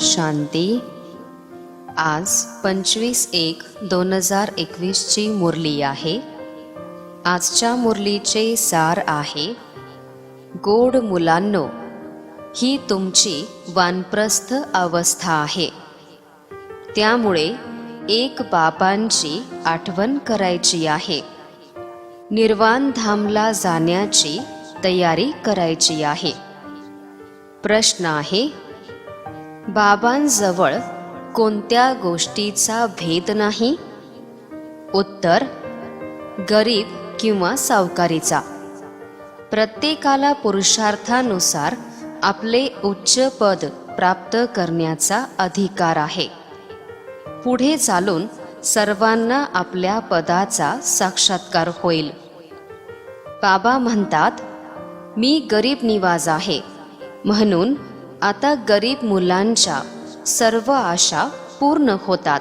शांती. आज 25/1/2021 ची मुरली आहे. आजच्या मुरलीचे सार आहे, गोड मुलांनो, ही तुमची वानप्रस्थ अवस्था आहे. त्यामुळे एक बाबांची आठवण करायची आहे. निर्वाण धामला जाण्याची तयारी करायची आहे. प्रश्न आहे, बाबांजवळ कोणत्या गोष्टीचा भेद नाही? उत्तर, गरीब किंवा सावकारीचा. प्रत्येकाला पुरुषार्थानुसार आपले उच्च पद प्राप्त करण्याचा अधिकार आहे. पुढे चालून सर्वांना आपल्या पदाचा साक्षात्कार होईल. बाबा म्हणतात, मी गरीब निवाज आहे, म्हणून आता गरीब मुलांच्या सर्व आशा पूर्ण होतात.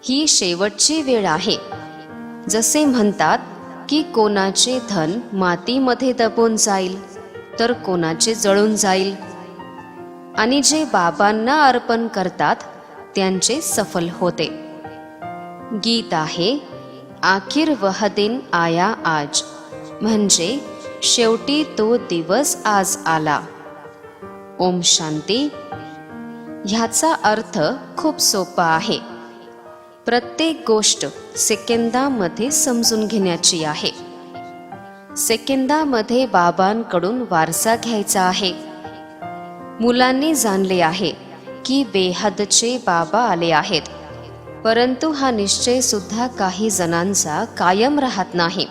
ही शेवटची वेळ आहे. जसे म्हणतात की कोणाचे धन मातीमध्ये दबून जाईल तर कोणाचे जळून जाईल, आणि जे बाबांना अर्पण करतात त्यांचे सफल होते. गीत आहे, आखिर वह दिन आया आज, म्हणजे शेवटी तो दिवस आज आला. ओम शांती. ह्याचा अर्थ खूप सोपा आहे. प्रत्येक गोष्ट सेकंदामध्ये समजून घेण्याची आहे. सेकंदामध्ये बाबांकडून वारसा घ्यायचा आहे. मुलांनी जाणले आहे की बेहदचे बाबा आले आहेत, परंतु हा निश्चय सुद्धा काही जणांचा कायम राहत नाही.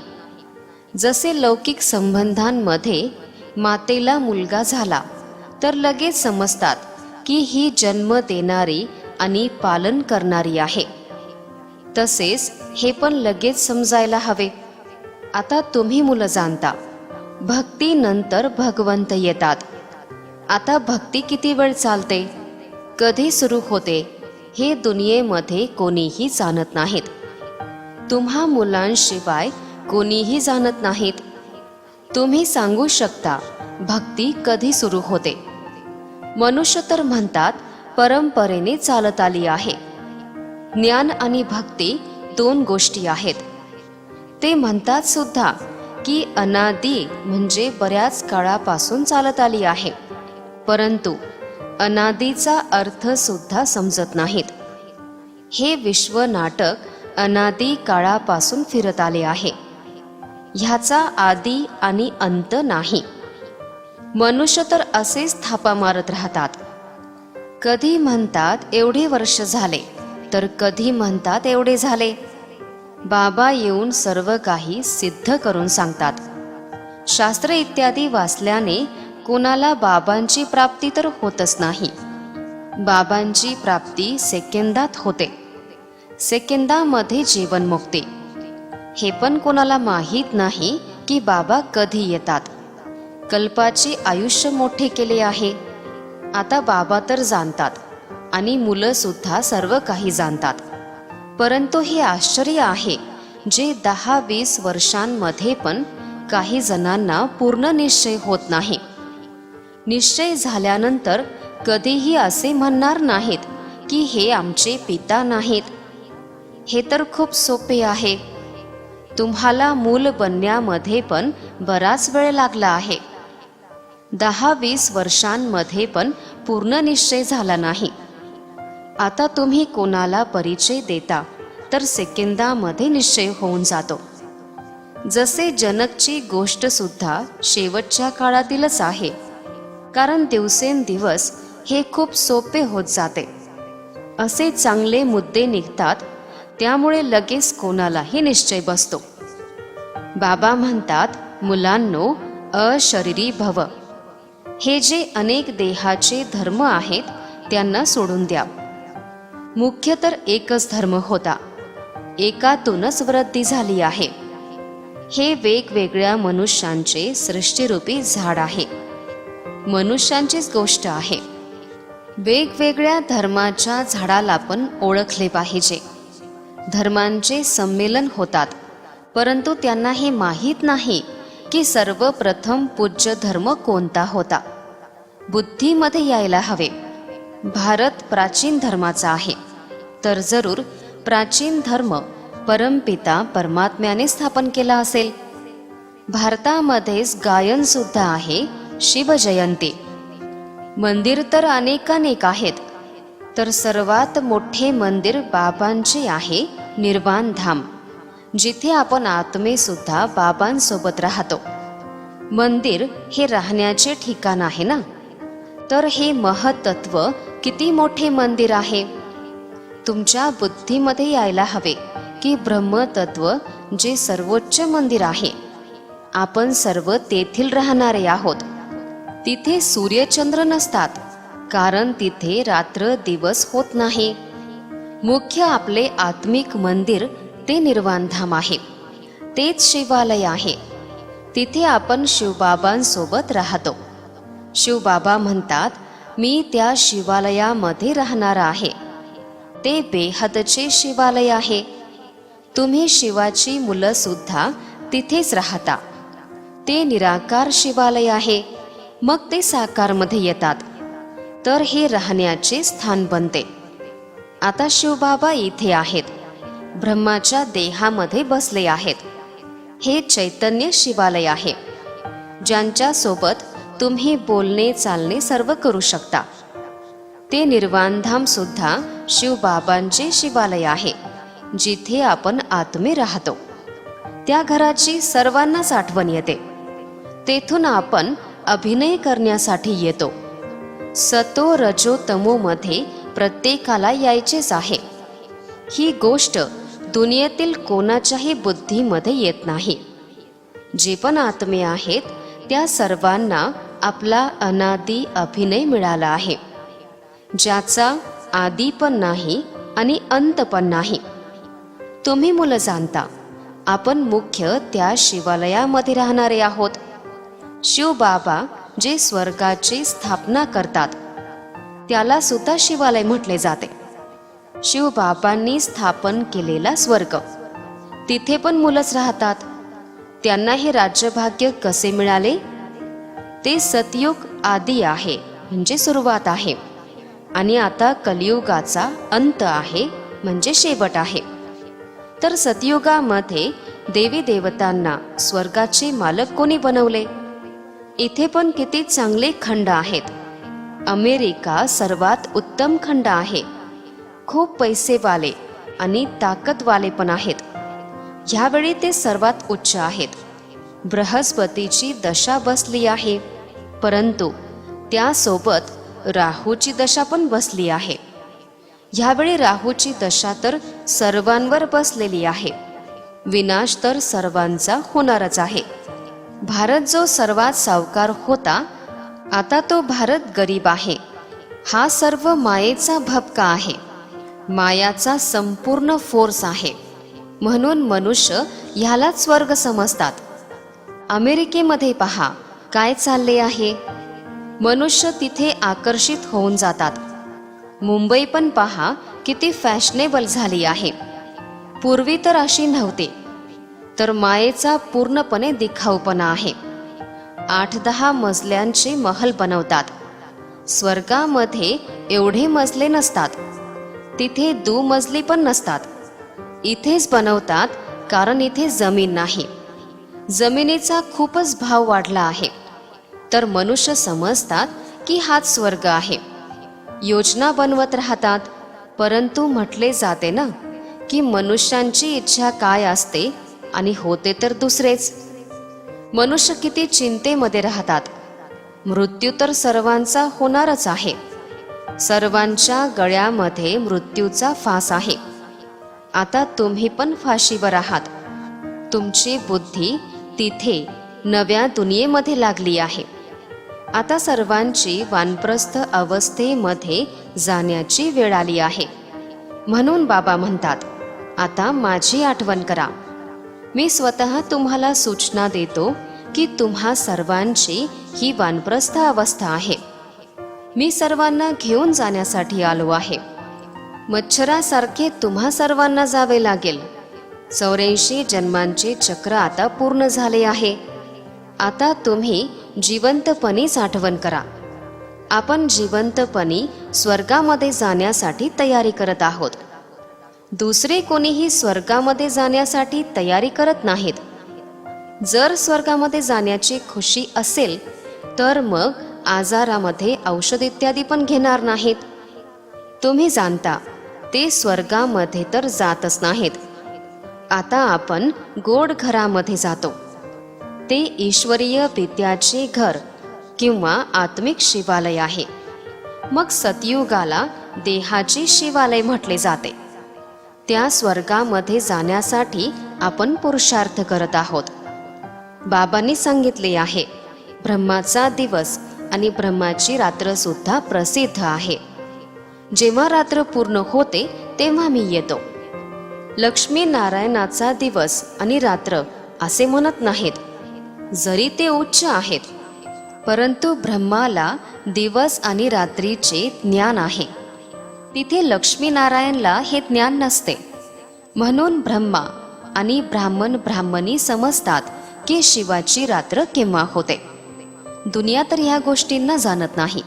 जसे लौकिक संबंधांमध्ये मातेला मुलगा झाला तर लगेच समजतात की ही जन्म देणारी आणि पालन करणारी आहे. तसेच हे पण लगेच समजायला हवे. आता तुम्ही मुलं जाणता, भक्ती नंतर भगवंत येतात. आता भक्ती किती वेळ चालते, कधी सुरू होते, हे दुनियेमध्ये कोणीही जाणत नाहीत. तुम्हा मुलांशिवाय कोणीही जाणत नाहीत. तुम्ही सांगू शकता भक्ती कधी सुरू होते. मनुष्य तर म्हणतात परंपरेने चालत आली आहे. ज्ञान आणि भक्ती दोन गोष्टी आहेत. ते म्हणतात सुद्धा की अनादी म्हणजे बऱ्याच काळापासून चालत आली आहे, परंतु अनादीचा अर्थ सुद्धा समजत नाहीत. हे विश्व नाटक अनादी काळापासून फिरत आले आहे. ह्याचा आदी आणि अंत नाही. मनुष्य तर असेच थापा मारत राहतात. कधी म्हणतात एवढे वर्ष झाले, तर कधी म्हणतात एवढे झाले. बाबा येऊन सर्व काही सिद्ध करून सांगतात. शास्त्र इत्यादी वाचल्याने कोणाला बाबांची प्राप्ती तर होतच नाही. बाबांची प्राप्ती सेकंदात होते. सेकंदामध्ये जीवनमुक्ती. हे पण कोणाला माहीत नाही की बाबा कधी येतात. कल्पाचे आयुष्य मोठे केले आहे. आता बाबा तर जाणतात आणि मुलं सुद्धा सर्व काही जाणतात, परंतु हे आश्चर्य आहे जे 10-20 वर्षांमध्ये पण काही जणांना पूर्ण निश्चय होत नाही. निश्चय झाल्यानंतर कधीही असे म्हणणार नाहीत की हे आमचे पिता नाहीत. हे तर खूप सोपे आहे. तुम्हाला मूल बनण्यामध्ये पण बराच वेळ लागला आहे. 10-20 वर्षांमध्ये पण पूर्ण निश्चय झाला नाही. आता तुम्ही कोणाला परिचय देता तर सेकंदामध्ये निश्चय होऊन जातो. जसे जनकची गोष्ट सुद्धा शेवटच्या काळातीलच आहे, कारण दिवसेंदिवस हे खूप सोपे होत जाते. असे चांगले मुद्दे निघतात, त्यामुळे लगेच कोणालाही निश्चय बसतो. बाबा म्हणतात, मुलांनो, अशरीरी भव. हे जे अनेक देहाचे धर्म आहेत त्यांना सोडून द्या. मुख्य तर एकच धर्म होता, एकातूनच वृद्धी झाली आहे. हे वेगवेगळ्या मनुष्यांचे सृष्टीरूपी झाड आहे. मनुष्यांचीच गोष्ट आहे. वेगवेगळ्या धर्माच्या झाडाला पण ओळखले पाहिजे. धर्मांचे संमेलन होतात, परंतु त्यांना हे माहीत नाही की सर्वप्रथम पूज्य धर्म कोणता होता. बुद्धीमध्ये यायला हवे. भारत प्राचीन धर्माचा आहे, तर जरूर प्राचीन धर्म परमपिता परमात्म्याने स्थापन केला असेल. भारतामध्येच गायन सुद्धा आहे शिवजयंती. मंदिर तर अनेकानेक आहेत, तर सर्वात मोठे मंदिर बाबांचे आहे निर्वाण धाम, जिथे आपण आत्मेसुद्धा बाबांसोबत राहतो. मंदिर हे राहण्याचे ठिकाण आहे ना, तर हे महत्त्व किती मोठे मंदिर आहे. तुमच्या बुद्धीमध्ये यायला हवे की ब्रह्मतत्व जे सर्वोच्च मंदिर आहे, आपण सर्व तेथील राहणारे आहोत. तिथे सूर्यचंद्र नसतात, कारण तिथे रात्र दिवस होत नाही. मुख्य आपले आत्मिक मंदिर ते निर्वाणधाम आहे, तेच शिवालय आहे. तिथे आपण शिवबाबांसोबत राहतो. शिवबाबा म्हणतात, मी त्या शिवालयामध्ये राहणार आहे. ते बेहदचे शिवालय आहे. तुम्ही शिवाची मुलं सुद्धा तिथेच राहता. ते निराकार शिवालय आहे, मग ते साकारमध्ये येतात, तर हे राहण्याचे स्थान बनते. आता शिवबाबा इथे आहेत, ब्रह्माच्या देहामध्ये बसले आहेत. हे चैतन्य शिवालय आहे, ज्यांच्या सोबत तुम्ही बोलणे चालणे सर्व करू शकता. ते निर्वाणधाम सुद्धा शिवबाबांचे शिवालय आहे, जिथे आपण आत्मे राहतो. त्या घराची सर्वांनाच आठवण येते. तेथून आपण अभिनय करण्यासाठी येतो. सतो रजो तमो मध्ये प्रत्येकाला यायचेच आहे. ही गोष्ट दुनियेतील कोणाच्याही बुद्धीमध्ये येत नाही. जे पण आत्मे आहेत त्या सर्वांना आपला अनादी अभिनय मिळाला आहे, ज्याचा आदी पण नाही आणि अंत पण नाही. तुम्ही मुलं जाणता, आपण मुख्य त्या शिवालयामध्ये राहणारे आहोत. शिवबाबा जे स्वर्गाची स्थापना करतात, त्याला सुद्धा शिवालय म्हटले जाते. शिवबाबांनी स्थापन केलेला स्वर्ग, तिथे पण मुलंच राहतात. त्यांना हे राज्यभाग्य कसे मिळाले? ते सतयुग आदी आहे, म्हणजे सुरुवात आहे, आणि आता कलियुगाचा अंत आहे, म्हणजे शेवट आहे. तर सतयुगामध्ये देवी देवतांना स्वर्गाचे मालक कोणी बनवले? इथे पण किती चांगले खंड आहेत. अमेरिका सर्वात उत्तम खंड आहे. खूप पैसेवाले आणि ताकदवाले पण आहेत. ह्यावेळी ते सर्वात उच्च आहेत. बृहस्पतीची दशा बसली आहे, परंतु त्यासोबत राहूची दशा पण बसली आहे. ह्यावेळी राहूची दशा तर सर्वांवर बसलेली आहे. विनाश तर सर्वांचा होणारच आहे. भारत जो सर्वात सावकार होता, आता तो भारत गरीब आहे. हा सर्व मायेचा भपका आहे, मायाचा संपूर्ण फोर्स आहे. म्हणून मनुष्य ह्यालाच स्वर्ग समजतात. अमेरिकेमध्ये पहा काय चालले आहे. मनुष्य तिथे आकर्षित होऊन जातात. मुंबई पण पहा किती फॅशनेबल झाली आहे. पूर्वी तर अशी नव्हती. तर मायेचा पूर्णपणे दिखाऊपणा आहे. 8-10 मजल्यांचे महल बनवतात. स्वर्गामध्ये एवढे मजले नसतात. तिथे दुमजली पण नसतात. इथेच बनवतात, कारण इथे जमीन नाही. जमिनीचा खूपच भाव वाढला आहे. तर मनुष्य समजतात की हाच स्वर्ग आहे. योजना बनवत राहतात, परंतु म्हटले जाते ना की मनुष्यांची इच्छा काय असते आणि होते तर दुसरेच. मनुष्य किती चिंतेमध्ये राहतात. मृत्यू तर सर्वांचा होणारच आहे. सर्वांच्या गळ्यामध्ये मृत्यूचा फास आहे. आता तुम्ही पण फाशीवर आहात. तुमची बुद्धी तिथे नव्या दुनियेमध्ये लागली आहे. आता सर्वांची वानप्रस्थ अवस्थेमध्ये जाण्याची वेळ आली आहे. म्हणून बाबा म्हणतात, आता माझी आठवण करा. मी स्वतः तुम्हाला सूचना देतो की तुम्हा सर्वांची ही वानप्रस्थ अवस्था आहे. मी सर्वांना घेऊन जाण्यासाठी आलो आहे. मच्छरासारखे तुम्हा सर्वांना जावे लागेल. 84 जन्मांचे चक्र आता पूर्ण झाले आहे. आता तुम्ही जिवंतपणीच आठवण करा. आपण जिवंतपणी स्वर्गामध्ये जाण्यासाठी तयारी करत आहोत. दुसरे कोणीही स्वर्गामध्ये जाण्यासाठी तयारी करत नाहीत. जर स्वर्गामध्ये जाण्याची खुशी असेल तर मग आजारामध्ये औषध इत्यादी पण घेणार नाहीत. तुम्ही जाणता ते स्वर्गामध्ये तर जातच नाहीत. आता आपण गोड घरामध्ये जातो. ते ईश्वरीय विद्याचे घर किंवा आत्मिक शिवालय आहे. मग सतयुगाला देहाचे शिवालय म्हटले जाते. त्या स्वर्गामध्ये जाण्यासाठी आपण पुरुषार्थ करत आहोत. बाबांनी सांगितले आहे, ब्रह्माचा दिवस आणि ब्रह्माची रात्र सुद्धा प्रसिद्ध आहे. जेव्हा रात्र पूर्ण होते तेव्हा मी येतो. लक्ष्मी नारायणाचा दिवस आणि रात्र असे म्हणत नाहीत, जरी ते उच्च आहेत, परंतु ब्रह्माला दिवस आणि रात्रीचे ज्ञान आहे. तिथे लक्ष्मीनारायणला हे ज्ञान नसते. म्हणून ब्रह्मा आणि ब्राह्मणी समजतात की शिवाची रात्र केव्हा होते. दुनिया तर ह्या गोष्टींना जाणत नाही.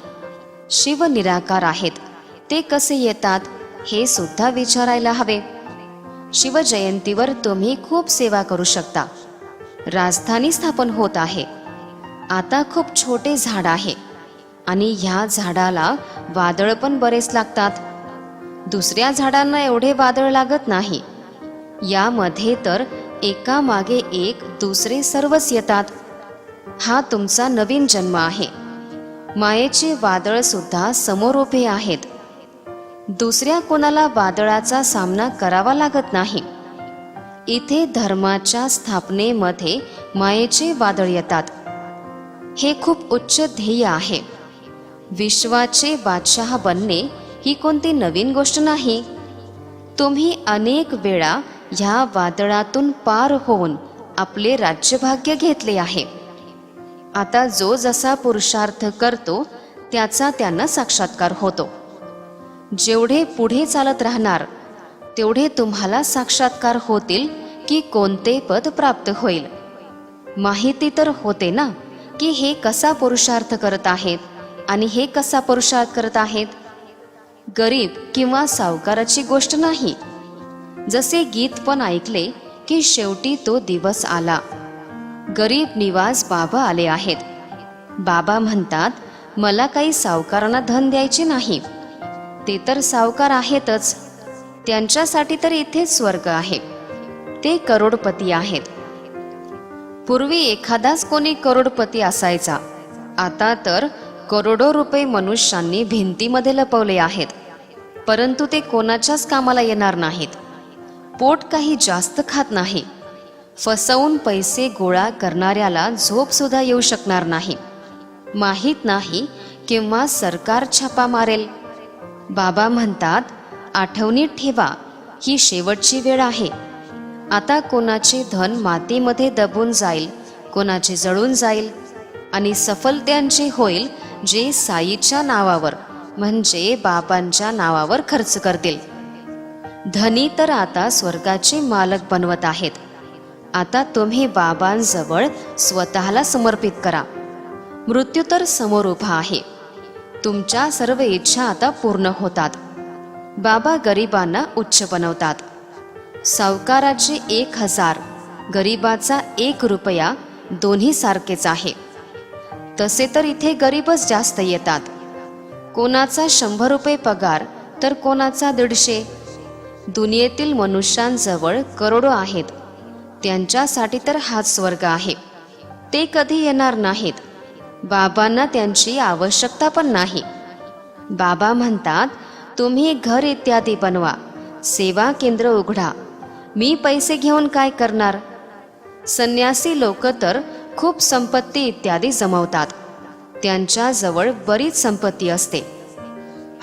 शिव निराकार आहेत, ते कसे येतात हे सुद्धा विचारायला हवे. शिवजयंतीवर तुम्ही खूप सेवा करू शकता. राजधानी स्थापन होत आहे. आता खूप छोटे झाड आहे आणि ह्या झाडाला वादळ पण बरेच लागतात. दुसऱ्या झाडांना एवढे वादळ लागत नाही. यामध्ये तर एका मागे एक दुसरे सर्वच येतात. हा तुमचा नवीन जन्म आहे. मायेचे वादळ सुद्धा समोर उभे आहेत. दुसऱ्या कोणाला वादळाचा सामना करावा लागत नाही. इथे धर्माच्या स्थापनेमध्ये मायेचे वादळ येतात. हे खूप उच्च ध्येय आहे. विश्वाचे बादशाह बनणे ही कोणती नवीन गोष्ट नाही. तुम्ही अनेक वेळा ह्या वादळातून पार होऊन आपले राज्यभाग्य घेतले आहे. आता जो जसा पुरुषार्थ करतो त्याचा त्यांना साक्षात्कार होतो. जेवढे पुढे चालत राहणार तेवढे तुम्हाला साक्षात्कार होतील की कोणते पद प्राप्त होईल. माहिती तर होते ना की हे कसा पुरुषार्थ करत आहेत आणि हे कसा पुरुषार्थ करत आहेत. गरीब किंवा सावकाराची गोष्ट नाही. जसे गीत पण ऐकले की शेवटी तो दिवस आला. गरीब निवास बाबा आले आहेत. बाबा म्हणतात, मला काही सावकारांना धन द्यायचे नाही. ते तर सावकार आहेतच. त्यांच्यासाठी तर इथेच स्वर्ग आहे. ते करोडपती आहेत. पूर्वी एखादाच कोणी करोडपती असायचा. आता तर करोडो रुपये मनुष्यांनी भिंतीमध्ये लपवले आहेत, परंतु ते कोणाच्याच कामाला येणार नाहीत. पोट काही जास्त खात नाही. फसवून पैसे गोळा करणाऱ्याला झोप सुद्धा येऊ शकणार नाही. माहीत नाही किंवा सरकार छापा मारेल. बाबा म्हणतात, आठवणीत ठेवा, ही शेवटची वेळ आहे. आता कोणाचे धन मातीमध्ये दबून जाईल, कोणाचे जळून जाईल आणि सफल त्यांचे होईल जे साईच्या नावावर म्हणजे बाबांच्या नावावर खर्च करतील. धनी तर आता स्वर्गाचे मालक बनवत आहेत. आता तुम्ही बाबांजवळ स्वतःला समर्पित करा. मृत्यू तर समोर उभा आहे. तुमच्या सर्व इच्छा आता पूर्ण होतात. बाबा गरिबांना उच्च बनवतात. सावकाराचे 1000, गरिबाचा 1 रुपया दोन्ही सारखेच आहे. तसे तर इथे गरीबच जास्त येतात. कोणाचा 100 रुपये पगार तर कोणाचा 150. दुनियेतील मनुष्यांजवळ करोडो आहेत. त्यांच्यासाठी तर हाच स्वर्ग आहे. ते कधी येणार नाहीत. बाबांना त्यांची आवश्यकता पण नाही. बाबा म्हणतात, तुम्ही घर इत्यादी बनवा, सेवा केंद्र उघडा. मी पैसे घेऊन काय करणार. संन्यासी लोक तर खूप संपत्ती इत्यादी जमवतात. त्यांच्याजवळ बरीच संपत्ती असते.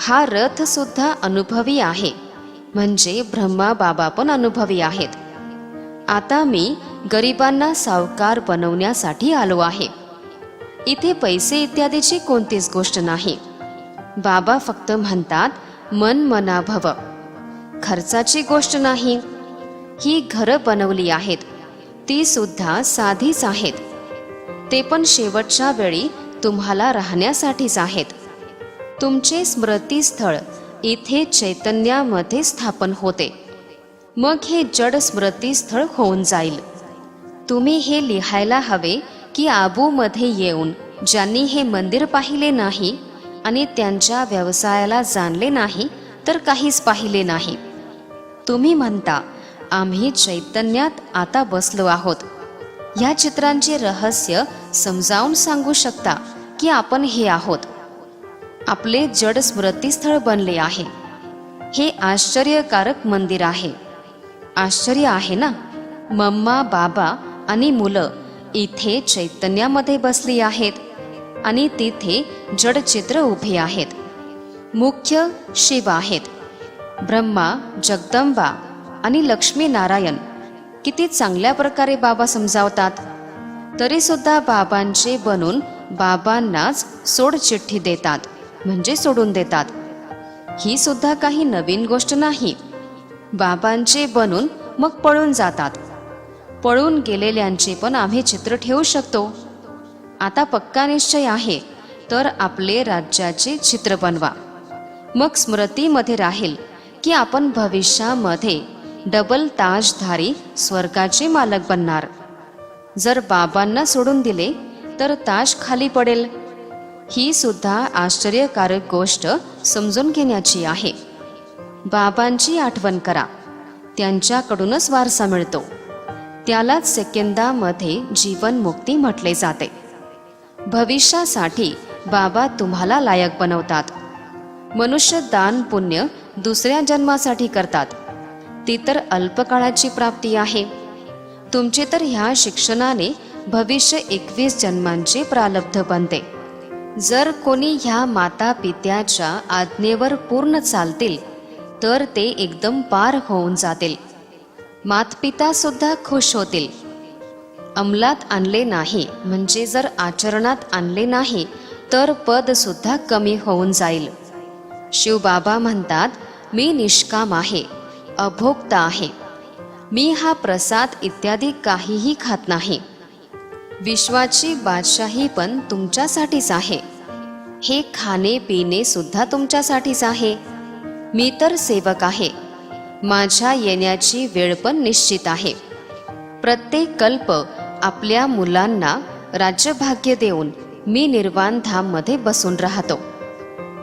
हा रथ सुद्धा अनुभवी आहे, म्हणजे ब्रह्मा बाबा पण अनुभवी आहेत. आता मी गरिबांना सावकार बनवण्यासाठी आलो आहे. इथे पैसे इत्यादीची कोणतीच गोष्ट नाही. बाबा फक्त म्हणतात, मन मना भव. खर्चाची गोष्ट नाही. ही घरं बनवली आहेत, ती सुद्धा साधीच आहेत. ते पण शेवटच्या वेळी तुम्हाला राहण्यासाठीच आहेत. तुमचे स्मृतीस्थळ इथे चैतन्यामध्ये स्थापन होते. मग हे जड स्मृतीस्थळ होऊन जाईल. तुम्ही हे लिहायला हवे की आबूमध्ये येऊन ज्यांनी हे मंदिर पाहिले नाही आणि त्यांच्या व्यवसायाला जाणले नाही तर काहीच पाहिले नाही. तुम्ही म्हणता आम्ही चैतन्यात आता बसलो आहोत. ह्या चित्रांचे रहस्य समजावून सांगू शकता की आपण हे आहोत. आपले जड स्मृतीस्थळ बनले आहे. हे आश्चर्यकारक मंदिर आहे. आश्चर्य आहे ना. मम्मा, बाबा आणि मुलं इथे चैतन्यामध्ये बसली आहेत आणि तिथे जडचित्र उभे आहेत. मुख्य शिव आहेत. ब्रह्मा, जगदंबा आणि लक्ष्मीनारायण किती चांगल्या प्रकारे बाबा समजावतात. तरीसुद्धा बाबांचे बनून बाबांनाच सोडचिठ्ठी देतात, म्हणजे सोडून देतात. ही सुद्धा काही नवीन गोष्ट नाही. बाबांचे बनून मग पळून जातात. पळून गेलेल्यांचे पण आम्ही चित्र ठेवू शकतो. आता पक्का निश्चय आहे तर आपले राज्याचे चित्र बनवा. मग स्मृतीमध्ये राहील की आपण भविष्यामध्ये डबल ताजधारी स्वर्गाचे मालक बनणार. जर बाबांना सोडून दिले तर ताज खाली पडेल. ही सुद्धा आश्चर्यकारक गोष्ट समजून घेण्याची आहे. बाबांची आठवण करा. त्यांच्याकडूनच वारसा मिळतो. त्यालाच सेकंदामध्ये जीवनमुक्ती म्हटले जाते. भविष्यासाठी बाबा तुम्हाला लायक बनवतात. मनुष्य दान पुण्य दुसऱ्या जन्मासाठी करतात. ती तर अल्पकाळाची प्राप्ती आहे. तुमचे तर ह्या शिक्षणाने भविष्य 21 जन्मांचे प्रारब्ध बनते. जर कोणी ह्या माता पित्याच्या आज्ञेवर पूर्ण चालतील तर ते एकदम पार होऊन जातील. मातपिता सुद्धा खुश होतील. अंमलात आणले नाही म्हणजे जर आचरणात आणले नाही तर पद सुद्धा कमी होऊन जाईल. शिवबाबा म्हणतात मी निष्काम आहे, अभोक्ता आहे. मी हा प्रसाद इत्यादी काहीही खात नाही. विश्वाची बादशाही पण तुमच्यासाठीच आहे. हे खाणे पिणे सुद्धा तुमच्यासाठीच आहे. मी तर सेवक आहे. माझ्या येण्याची वेळ पण निश्चित आहे. प्रत्येक कल्प आपल्या मुलांना राज्यभाग्य देऊन मी निर्वाण धाममध्ये बसून राहतो.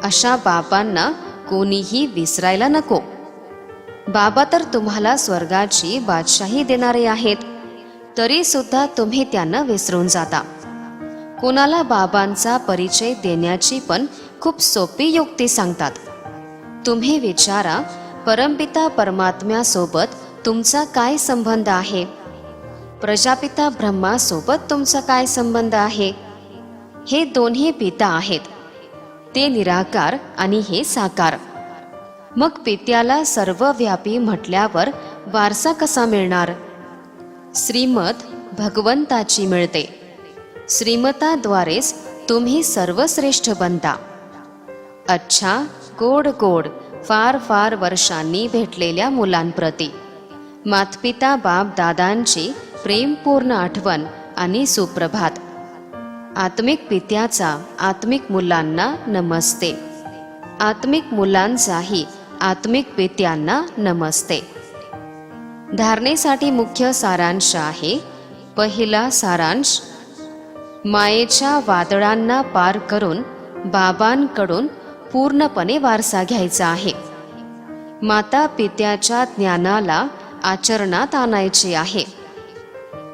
अशा बाबांना कोणीही विसरायला नको. बाबा तर तुम्हाला स्वर्गाची बादशाही देणारे आहेत, तरी सुद्धा तुम्ही त्यांना विसरून जाता. कोणाला बाबांचा परिचय देण्याची पण खूप सोपी युक्ती सांगतात. तुम्ही विचारा, परमपिता परमात्म्यासोबत तुमचा काय संबंध आहे? प्रजापिता ब्रह्मासोबत तुमचा काय संबंध आहे? हे दोन्ही पिता आहेत. ते निराकार आणि हे साकार. मग पित्याला सर्वव्यापी म्हटल्यावर वारसा कसा मिळणार? श्रीमत भगवंताची मिळते. श्रीमताद्वारेच तुम्ही सर्वश्रेष्ठ बनता. अच्छा, गोड गोड फार फार वर्षांनी भेटलेल्या मुलांप्रती मातपिता बाप दादांची प्रेमपूर्ण आठवण आणि सुप्रभात. आत्मिक पित्याचा आत्मिक मुलांना नमस्ते. आत्मिक मुलांचाही आत्मिक पित्यांना नमस्ते. धारणेसाठी मुख्य सारांश आहे. पहिला सारांश, मायेच्या वादळांना पार करून बाबांकडून पूर्णपणे वारसा घ्यायचा आहे. माता पित्याच्या ज्ञानाला आचरणात आणायचे आहे.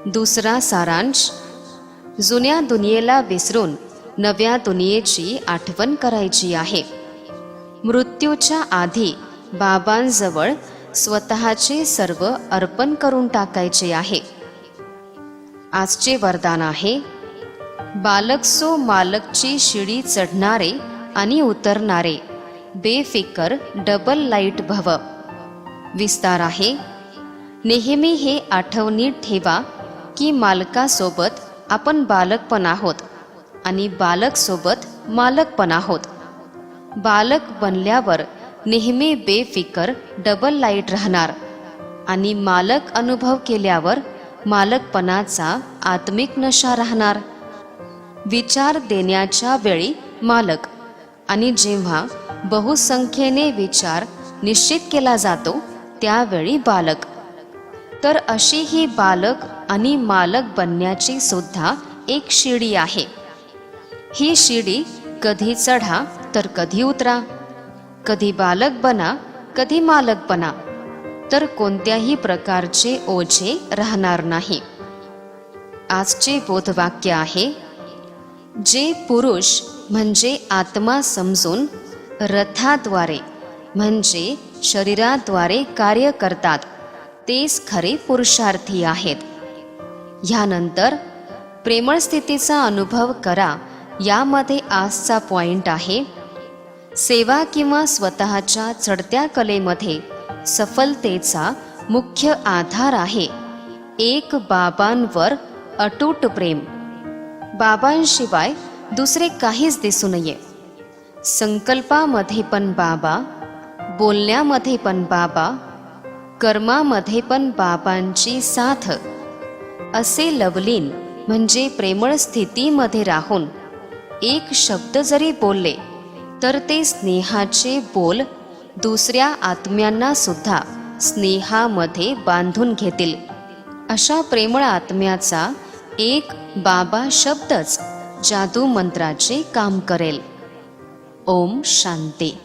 दुसरा सारांश, जुन्या दुनियेला विसरून नव्या दुनियेची आठवण करायची आहे. मृत्यूच्या आधी बाबांजवळ स्वतःचे सर्व अर्पण करून टाकायचे आहे. आजचे वरदान आहे, बालकसो मालकची शिडी चढणारे आणि उतरणारे, बेफिकर डबल लाईट भव. विस्तार आहे, नेहमी हे आठवणीत ठेवा की मालकासोबत आपण बालक पण आहोत आणि बालकसोबत मालक पण आहोत. बालक बनल्यावर नेहमी बेफिकर डबल लाईट राहणार आणि मालक अनुभव केल्यावर मालकपणाचा आत्मिक नशा राहणार. विचार देण्याच्या वेळी मालक आणि जेव्हा बहुसंख्येने विचार निश्चित केला जातो त्यावेळी बालक. तर अशी ही बालक आणि मालक बनण्याची सुद्धा एक शिडी आहे. ही शिडी कधी चढा तर कधी उतरा, कधी बालक बना कधी मालक बना, तर कोणत्याही प्रकारचे ओझे राहणार नाही. आजचे बोधवाक्य आहे, जे पुरुष म्हणजे आत्मा समजून रथाद्वारे म्हणजे शरीराद्वारे कार्य करतात तेच खरे पुरुषार्थी आहेत. ह्यानंतर प्रेमळ स्थितीचा अनुभव करा यामध्ये आजचा पॉइंट आहे, सेवा किंवा स्वतःच्या चढत्या कलेमध्ये सफलतेचा मुख्य आधार आहे एक बाबांवर अटूट प्रेम. बाबांशिवाय दुसरे काहीच दिसू नये. संकल्पामध्ये पण बाबा, बोलण्यामध्ये पण बाबा, कर्मामध्ये पण बाबांची साथ. असे लवलीन म्हणजे प्रेमळ स्थितीमध्ये राहून एक शब्द जरी बोलले तर ते स्नेहाचे बोल दुसऱ्या आत्म्यांना सुद्धा स्नेहामध्ये बांधून घेतील. अशा प्रेमळ आत्म्याचा एक बाबा शब्दच जादू मंत्राचे काम करेल. ओम शांती.